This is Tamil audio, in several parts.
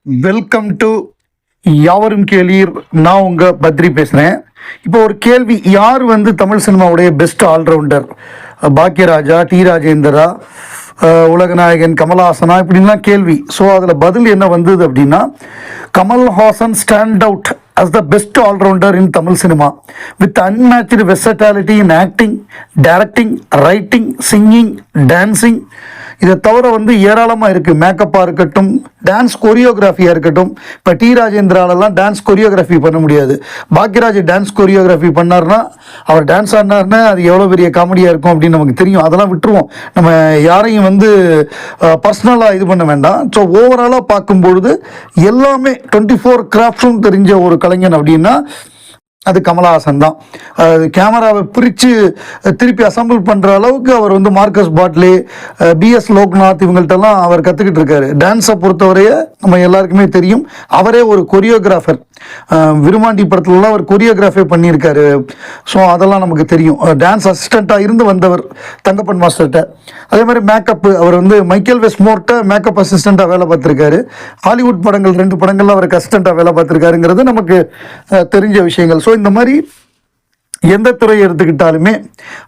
வெல்கம் டு யாவரும் கேளீர். நான் உங்க பத்ரி பேசுறேன். இப்போ ஒரு கேள்வி, யார் தமிழ் சினிமாவுடைய பெஸ்ட் ஆல்ரவுண்டர்? பாக்யராஜா, டி ராஜேந்திரா, உலகநாயகன் கமல்ஹாசனா, இப்படின்லாம் கேள்வி. ஸோ அதில் பதில் என்ன வந்தது அப்படின்னா, Kamal Haasan stand out as the best all-rounder in Tamil cinema with unmatched versatility in acting, directing, writing, singing, dancing. இதை தவிர ஏராளமாக இருக்குது. மேக்கப்பாக இருக்கட்டும், டான்ஸ் கொரியோகிராஃபியாக இருக்கட்டும். இப்போ டி ராஜேந்திராலெல்லாம் டான்ஸ் கொரியோகிராஃபி பண்ண முடியாது. பாக்யராஜ் டான்ஸ் கொரியோகிராஃபி பண்ணார்னா, அவர் டான்ஸ் ஆடினார்னா அது எவ்வளோ பெரிய காமெடியாக இருக்கும் அப்படின்னு நமக்கு தெரியும். அதெல்லாம் விட்டுருவோம். நம்ம யாரையும் பர்சனலாக இது பண்ண வேண்டாம். ஸோ ஓவராலாக பார்க்கும்பொழுது எல்லாமே 24 கிராஃப்ட்ஸும் தெரிஞ்ச ஒரு கலைஞன் அப்படின்னா அது கமல்ஹாசன் தான். கேமராவை பிரித்து திருப்பி அசம்பிள் பண்ணுற அளவுக்கு அவர் மார்க்கஸ் பாட்லே, பிஎஸ் லோக்நாத் இவங்கள்ட்டெல்லாம் அவர் கற்றுக்கிட்டு இருக்காரு. டான்ஸை பொறுத்தவரையே நம்ம எல்லாருக்குமே தெரியும். அவரே ஒரு கொரியோகிராஃபர். விருமாண்டி படத்துலலாம் அவர் கொரியோகிராஃபி பண்ணியிருக்காரு. ஸோ அதெல்லாம் நமக்கு தெரியும். டான்ஸ் அசிஸ்டண்ட்டாக இருந்து வந்தவர் தங்கப்பன் மாஸ்டர்கிட்ட. அதே மாதிரி மேக்கப்பு, அவர் மைக்கேல் வெஸ்ட்மோர்ட்ட மேக்கப் அசிஸ்டண்ட்டாக வேலை பார்த்துருக்காரு. ஹாலிவுட் படங்கள் 2 படங்கள்ல அவருக்கு அசிஸ்டண்ட்டாக வேலை பார்த்துருக்காருங்கிறது நமக்கு தெரிஞ்ச விஷயங்கள். ஸோ இந்த மாதிரி எந்த துறையை எடுத்துக்கிட்டாலுமே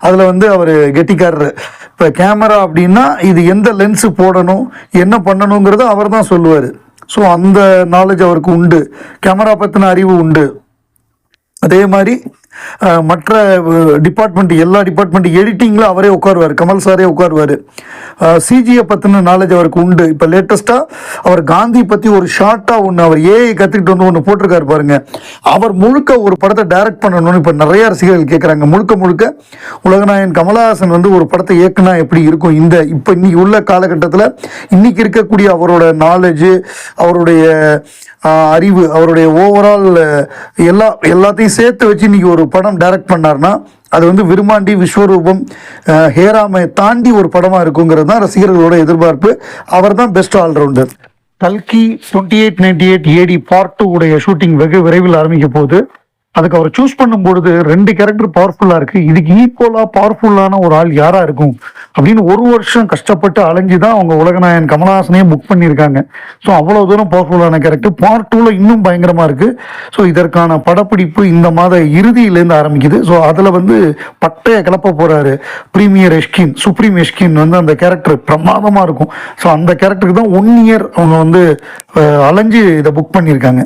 அதில் அவர் கெட்டிக்காரர். இப்போ கேமரா அப்படின்னா இது எந்த லென்ஸு போடணும், என்ன பண்ணணுங்கிறத அவர் தான் சொல்லுவார். ஸோ அந்த நாலேஜ் அவருக்கு உண்டு. கேமரா பற்றின அறிவு உண்டு. அதே மாதிரி மற்ற டிபார்ட்மெண்ட், எல்லா டிபார்ட்மெண்ட், எடிட்டிங்கில் அவரே உட்காருவார், கமல் சாரே உட்காருவார். சிஜியை பற்றின நாலேஜ் அவருக்கு உண்டு. இப்போ லேட்டஸ்ட்டாக அவர் காந்தி பற்றி ஒரு ஷார்ட்டாக ஒன்று அவர் ஏஐ கற்றுக்கிட்டு ஒன்று போட்டிருக்காரு பாருங்க. அவர் முழுக்க ஒரு படத்தை டைரக்ட் பண்ணணும்னு இப்போ நிறைய ரசிகர்கள் கேட்குறாங்க. முழுக்க உலகநாயகன் கமல்ஹாசன் ஒரு படத்தை இயக்குனா எப்படி இருக்கும்? இப்போ இன்னைக்கு உள்ள காலகட்டத்தில் இன்னைக்கு இருக்கக்கூடிய அவரோட நாலேஜு, அவருடைய அறிவு, அவருடைய ஓவரால் எல்லாத்தையும் சேர்த்து வச்சு இன்னைக்கு ஒரு படம் டைரக்ட் பண்ணார்னா அது விருமாண்டி, விஸ்வரூபம், ஹேராமை தாண்டி ஒரு படமாக இருக்குங்கிறது தான் ரசிகர்களோட எதிர்பார்ப்பு. அவர் தான் பெஸ்ட் ஆல்ரவுண்டர். கல்கி 2898 AD பார்ட் 2 உடைய ஷூட்டிங் வெகு விரைவில் ஆரம்பிக்க போகுது. அதுக்கு அவர் சூஸ் பண்ணும்பொழுது 2 கேரக்டர் பவர்ஃபுல்லாக இருக்குது. இதுக்கு ஈக்குவலாக பவர்ஃபுல்லான ஒரு ஆள் யாராக இருக்கும் அப்படின்னு 1 வருஷம் கஷ்டப்பட்டு அலைஞ்சு தான் அவங்க உலகநாயகன் கமல்ஹாசனையே புக் பண்ணியிருக்காங்க. ஸோ அவ்வளோ தூரம் பவர்ஃபுல்லான கேரக்டர். பார்ட் 2ல் இன்னும் பயங்கரமாக இருக்குது. ஸோ இதற்கான படப்பிடிப்பு இந்த மாத இறுதியிலேருந்து ஆரம்பிக்குது. ஸோ அதில் பட்டையை கிளப்ப போகிறாரு பிரீமியர் எஷ்கின், சுப்ரீம் எஷ்கின். அந்த கேரக்டர் பிரமாதமாக இருக்கும். ஸோ அந்த கேரக்டருக்கு தான் 1 இயர் அவங்க அலைஞ்சு இதை புக் பண்ணியிருக்காங்க.